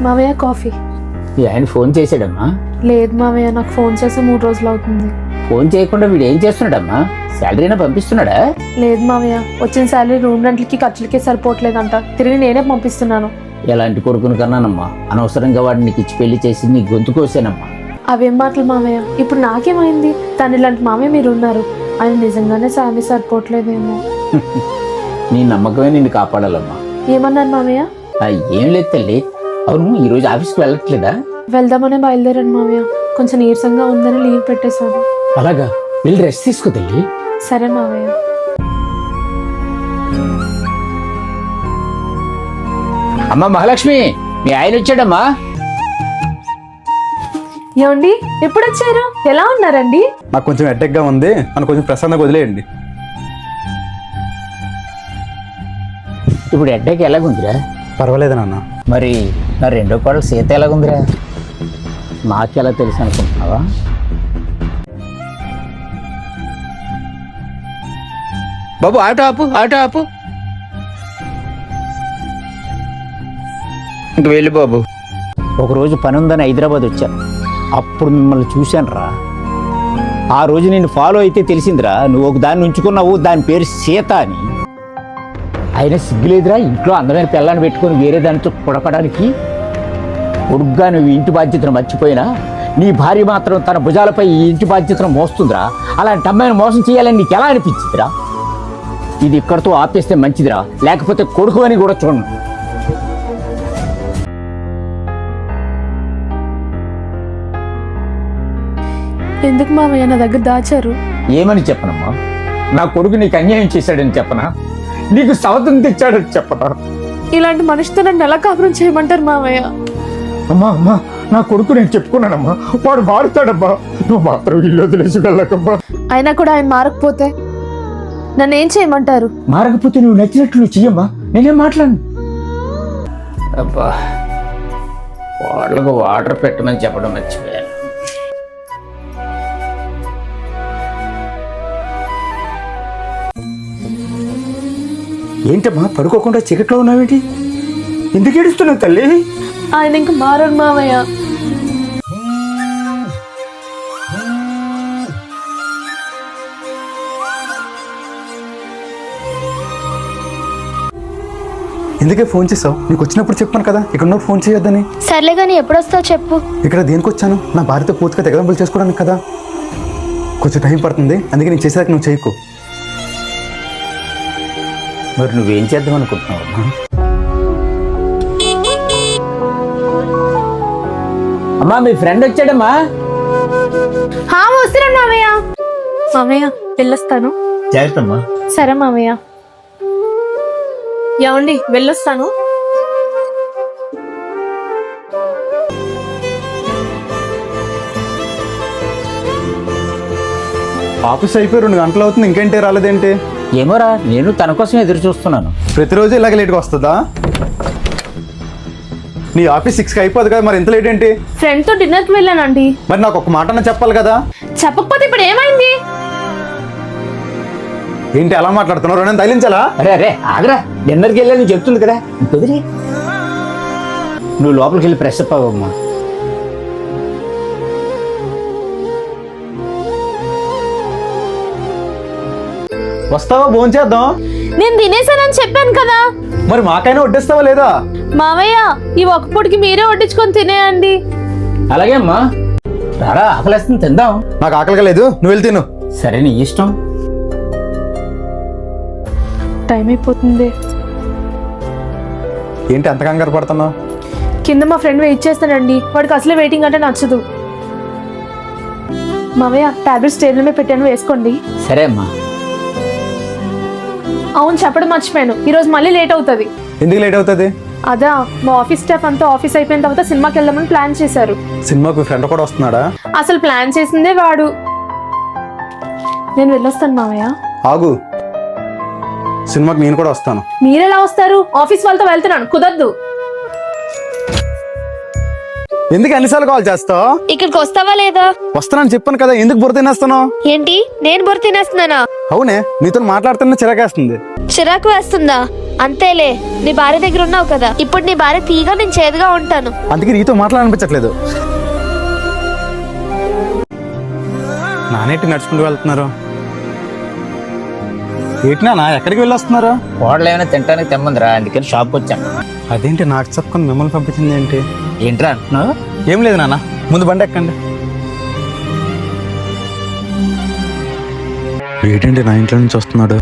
మావయ్య కాఫీ. ఆయన ఫోన్ చేశాడమ్మా? లేదు మావయ్య, నాకు ఫోన్ చేసి 3 రోజులు అవుతుంది. ఫోన్ చేయకుండా వీడు ఏం చేస్తున్నాడమ్మా? శాలరీనా పంపిస్తున్నాడా? లేదు మావయ్య, వచ్చిన శాలరీ రూమ్ రెంట్లకి ఖర్చులకి సరిపోవట్లేదంట, తిరిగి నేనే పంపిస్తున్నాను. ఎలాంటి కొడుకుని కన్నానమ్మా? అనవసరంగా వాడిని నీకు ఇచ్చి పెళ్లి చేసి నీ గొంతు కోసానమ్మా. అవేం మాటలు మావయ్య, ఇప్పుడు నాకేమైంది? తను ఇలాంటి మావయ్య మీరు ఉన్నారు. ఆయన నిజంగానే శాలరీ సరిపోవట్లేదేమో. నీ నమ్మకమే నిన్ను కాపాడాలమ్మా. ఏమన్నారు మావయ్య? ఏం లేదు తల్లి. అవును, ఈరోజు ఆఫీస్కి వెళ్ళట్లేదా? వెళ్దామనే బయలుదేరాను మావయ్య, కొంచెం నీరసంగా ఉందని లీవ్ పెట్టేశాను. అలాగా, వెళ్ళి రెస్ట్ తీసుకో తల్లి. సరే మావయ్య. అమ్మా మహాలక్ష్మి, మీ ఆయన వచ్చాడమ్మా. ఏమండి, ఎప్పుడు వచ్చారు? ఎలా ఉన్నారండి? నాకు కొంచెం హెడేక్గా ఉంది, నన్ను కొంచెం ప్రశాంతంగా వదిలేయండి. ఇప్పుడు ఎడ్డకి ఎలాగుందిరా? పర్వాలేదు నాన్న. మరి నా రెండో కోడలు సీత ఎలాగుందిరా? నాకెలా తెలుసు అనుకుంటున్నావా? బాబు ఆటో ఆపు, ఆటో ఆపు. ఇంక వెళ్ళి బాబు. ఒకరోజు పని ఉందని హైదరాబాద్ వచ్చాను, అప్పుడు మిమ్మల్ని చూశాను రా. ఆ రోజు నేను ఫాలో అయితే తెలిసిందిరా, నువ్వు ఒక దాన్ని ఉంచుకున్నావు, దాని పేరు సీత అని. అయినా సిగ్గులేదురా ఇంట్లో అందమైన పిల్లని పెట్టుకొని వేరే దానితో కొడకడానికి? కొడుగ్గా నువ్వు ఇంటి బాధ్యతను మర్చిపోయినా నీ భార్య మాత్రం తన భుజాలపై ఈ ఇంటి బాధ్యతను మోస్తుందిరా. అలాంటి అమ్మాయిని మోసం చేయాలని నీకు ఎలా అనిపించిందిరా? ఇది ఇక్కడితో ఆపేస్తే మంచిదిరా, లేకపోతే కొడుకు అని కూడా చూడను. ఎందుకు మావయ్య నా దగ్గర దాచారు? ఏమని చెప్పనమ్మా? నా కొడుకు నీకు అన్యాయం చేశాడని చెప్పనా? నీకు సవతం తెచ్చాడని చెప్పనా? ఇలాంటి మనిషితో నన్ను ఎలా కాపురం చేయమంటారు మావయ్య? అమ్మా అమ్మా, నా కొడుకు నేను చెప్పుకున్నానమ్మా, వాడు మారుతాడమ్మా. నువ్వు మాత్రం ఇల్లు వదిలేసి వెళ్ళకమ్మా. అయినా కూడా ఆయన మారకపోతే నన్ను ఏం చేయమంటారు? మారకపోతే నువ్వు నచ్చినట్లు నువ్వు చెయ్యమ్మా, నేనేం మాట్లాడను. అబ్బా, వాళ్ళకు వాటర్ పెట్టమని చెప్పడం మర్చిపోయాను. ఏంటమ్మా పడుకోకుండా చీకట్లో ఉన్నావేంటి? ఎందుకు ఏడుస్తున్నావు తల్లి? ఆయన ఇంక మారడు మావయ్య. ఎందుకే ఫోన్ చేసావు? నీకు వచ్చినప్పుడు చెప్పాను కదా ఇక్కడ ఉన్నప్పుడు ఫోన్ చేయొద్దని. సర్లే కానీ ఎప్పుడు వస్తావు చెప్పు. ఇక్కడ దేనికి వచ్చాను? నా భార్యతో పూర్తిగా తెగదంపులు చేసుకోవడానికి కదా. కొంచెం టైం పడుతుంది, అందుకే నేను చేసాక నువ్వు చేయకు. మరి నువ్వేం చేద్దాం అనుకుంటున్నావు అమ్మా? అమ్మా, మీ ఫ్రెండ్ వచ్చాడమ్మా. వస్తున్నాను మావయ్య. మావయ్య వెళ్ళొస్తాను. జాగ్రత్త అమ్మా. సరే మావయ్య. ఏమండి, వెళ్ళొస్తాను. ఆఫీస్ అయిపోయి 2 గంటలు అవుతుంది, ఇంకేంటి రాలేదేంటి? ఏమోరా, నేను తన కోసం ఎదురు చూస్తున్నాను. ప్రతిరోజు ఇలాగ లేట్గా వస్తుందా? నీ ఆఫీస్ 6కి అయిపోదు కదా, మరి ఎంత లేట్ ఏంటి? ఫ్రెండ్ తో డిన్నర్ కి వెళ్ళానండి. మరి నాకు ఒక మాట చెప్పాలి కదా. చెప్పకపోతే ఇప్పుడు ఏమైంది? ఏంటి అలా మాట్లాడుతున్నావు? నేను తగిలించాలా? అరే అరే ఆగరా, డిన్నర్కి వెళ్ళాలని చెప్తుంది కదా, కుదిరి నువ్వు లోపలికి వెళ్ళి ఫ్రెష్ అప్ అవ్వమ్మా. వస్తావా? భోంచేద్దాం. నేను తినేసానని చెప్పాను కదా. మరి మాకైనా వడ్డిస్తావా లేదా? మావయ్య, ఈ ఒక్క పూటకి మీరే వడ్డించుకొని తినేయండి. అలాగే అమ్మా, రారా, ఆకలేస్తుంది, తిందాం. నాకు ఆకలిగా లేదు, నువ్వు వెళ్ళి తిను. సరే, నీ ఇష్టం. టైం అయిపోతుంది. ఏంటి అంత కంగారు పడుతున్నావు? కింద మా ఫ్రెండ్ వెయిట్ చేస్తానండి, వాడికి అసలే వెయిటింగ్ అంటే నచ్చదు. మావయ్య, టాబ్లెట్స్ టేబుల్ మీద పెట్టాను, వేసుకోండి. సరే అమ్మా. అవును, చెప్పడం మర్చిపోయాను, ఈరోజు మళ్ళీ లేట్ అవుతుంది. ఎందుకు లేట్ అవుతుంది? అదా, మా ఆఫీస్ స్టాఫ్ అంతా ఆఫీస్ అయిపోయిన తర్వాత సినిమాకి వెళ్దామని ప్లాన్ చేశారు. సినిమాకు ఫ్రెండ్ కూడా వస్తున్నాడా? అసలు ప్లాన్ చేసిందే వాడు. నేను వెళ్ళొస్తాను మావయ్య. ఆగు, సినిమాకి నేను కూడా వస్తాను. మీరెలా వస్తారు? ఆఫీస్ వాళ్ళతో వెళ్తున్నాను, కుదరదు. ఎందుకు అన్నిసార్లు కాల్ చేస్తావు? ఇక్కడికి వస్తావా లేదా? వస్తానని చెప్పాను కదా, ఎందుకు బుర్ర తినేస్తాను? ఏంటి, నేను బొర తినేస్తున్నానా? అవునే, నీతో మాట్లాడుతున్నా చిరాకేస్తుంది. చిరాకు వేస్తుందా? అంతేలే, నీ భార్య దగ్గర ఉన్నావు కదా, ఇప్పుడు నీ భార్య తీగా నేను చేదుగా ఉంటాను. అందుకే నీతో మాట్లాడనిపించట్లేదు. నానేటి నడుచుకుంటూ వెళ్తున్నారు. ఏంటి నాన్న, ఎక్కడికి వెళ్ళొస్తున్నారు? కోడలు ఏమైనా తింటానికి తెమ్మందిరా, అందుకని షాప్కి వచ్చాను. అదేంటి నాకు చెప్పుకొని మిమ్మల్ని పంపించింది ఏంటి? ఏంట్రా అంటున్నావు? ఏం లేదు నాన్న, ముందు బండి ఎక్కండి. ఏంటంటే నా ఇంట్లో నుంచి వస్తున్నాడు.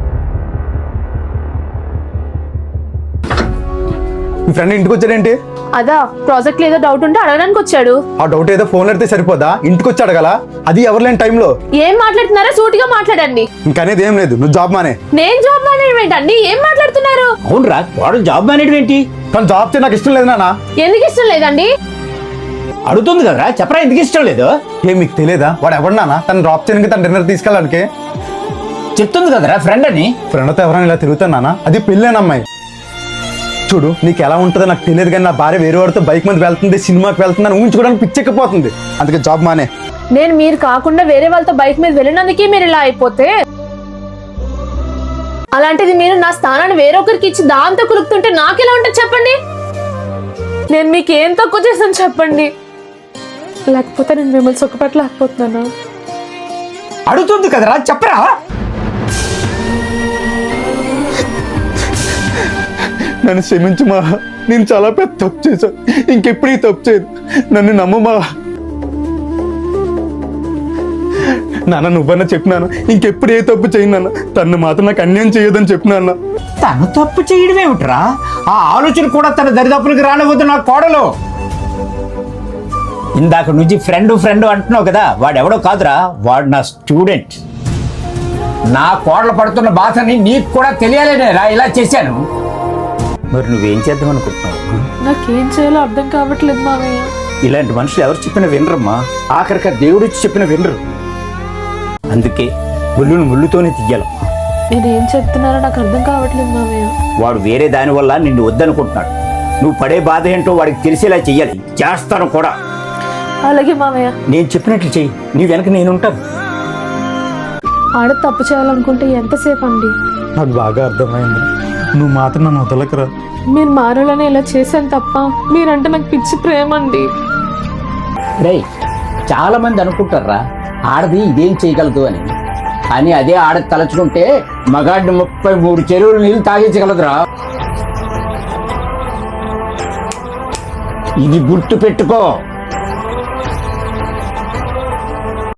మీ ఫ్రెండ్ ఇంటికి వచ్చాడేంటి? అదా ప్రాజెక్ట్ ఏదో డౌట్ ఉంటే అడగడానికి వచ్చాడు. ఆ డౌట్ ఏదో ఫోన్ అడితే సరిపోదా? ఇంటికి వచ్చి అడగల, అది ఎవరు లేని టైంలో. ఏం మాట్లాడుతున్నారా? సూటిగా మాట్లాడండి. ఇంకనేది ఏం లేదు, నువ్వు జాబ్ మానే. నేను జాబ్ మానేయడం ఏంటండి? ఏం మాట్లాడుతున్నారు? అవునరా, కోడలు జాబ్ మానేయడం ఏంటి? కానీ జాబ్ చేయ నాకు ఇష్టం లేదు నాన్న. ఎందుకు ఇష్టం లేదండి? అడుగుతుంది కదరా, చెప్పరా ఎందుకు ఇష్టం లేదు? ఏం మీకు తెలియదా? వాడు ఎవరు నాన్న? తను డ్రాప్ చేయడానికి, తన డిన్నర్ తీసుకెళ్ళడానికి చెప్తుంది కదరా ఫ్రెండ్ అని. ఫ్రెండ్తో ఎవరైనా ఇలా తిరుగుతాను నాన్న, అది పెళ్ళేన అమ్మాయి. చూడు, నీకు ఎలా ఉంటుందో నాకు తెలియదు, కానీ నా భార్య వేరే వాడితో బైక్ మీద వెళ్తుంది, సినిమాకి వెళ్తుంది అని ఊహించుకోవడానికి పిచ్చెక్కిపోతుంది. అందుకే జాబ్ మానే. నేను మీరు కాకుండా వేరే వాళ్ళతో బైక్ మీద వెళ్ళినందుకే మీరు ఇలా అయిపోతే, అలాంటిది మీరు నా స్థానాన్ని వేరొకరికి ఇచ్చి దాంతో కులుకుతుంటే నాకెలా ఉంటుంది చెప్పండి? నేను మీకు ఏం తక్కువ చేశాను చెప్పండి? లేకపోతే నేను మిమ్మల్ని సుఖపెట్టలేకపోతున్నాను. అడుగుతుంది కదరా, చెప్పరా. నన్ను క్షమించుమా, నేను చాలా పెద్ద తప్పు చేశాను, ఇంకెప్పుడు ఈ తప్పు చేయదు, నన్ను నమ్మమా. నాన్న నువ్వన్నా చెప్పినాను, ఇంకెప్పుడు ఏ తప్పు చేయను నాన్న, తను మాత్రం నాకు అన్యాయం చేయొద్దని చెప్పినా. తను తప్పు చేయడం ఏమిట్రా? ఆ ఆలోచన కూడా తన దరిదాపులకు రానివ్వద్దు నా కోడలు. ఇందాక నుంచి ఫ్రెండ్ ఫ్రెండ్ అంటున్నావు కదా, వాడెవడో కాదురా, వాడు నా స్టూడెంట్. నా కోడలు పడుతున్న బాధని నీకు కూడా తెలియాలనేరా ఇలా చేశాను. మరి నువ్వేం చేద్దాం అనుకుంటున్నావు? నాకేం చేయాలో అర్థం కావట్లేదు మామయ్య. ఇలాంటి మనుషులు ఎవరు చెప్పిన వినరమ్మా, ఆఖరిక దేవుడు వచ్చి చెప్పిన వినరు. అందుకే ముళ్ళును ముళ్ళుతోనే తీయాలి. నేనేం చెప్తున్నారో నాకు అర్థం కావట్లేదు మామయ్య. వాడు వేరే దాని వల్ల నిన్ను వద్దనుకుంటున్నాడు. నువ్వు పడే బాధ ఏంటో వాడికి తెలిసేలా చెయ్యాలి. చేస్తాను కూడా. అలాగే మామయ్య. నేను చెప్పినట్లు చెయ్యి, నీ వెనక నేనుంటాను. ఆడ తప్పు చేయాలనుకుంటే ఎంతసేపు అండి? నాకు బాగా అర్థమైంది, నువ్వు మాత్రం నన్ను వదలకరా. మీరు మారాలని ఇలా చేశాను తప్ప మీరంటే నాకు పిచ్చి ప్రేమ అండి. రేయ్, చాలా మంది అనుకుంటారా ఆడది ఇదేం చేయగలదు అని, కానీ అదే ఆడది తలచుకుంటే మగాడిని 33 చెరువులు నీళ్ళు తాగించగలదురా. ఇది గుర్తు పెట్టుకో.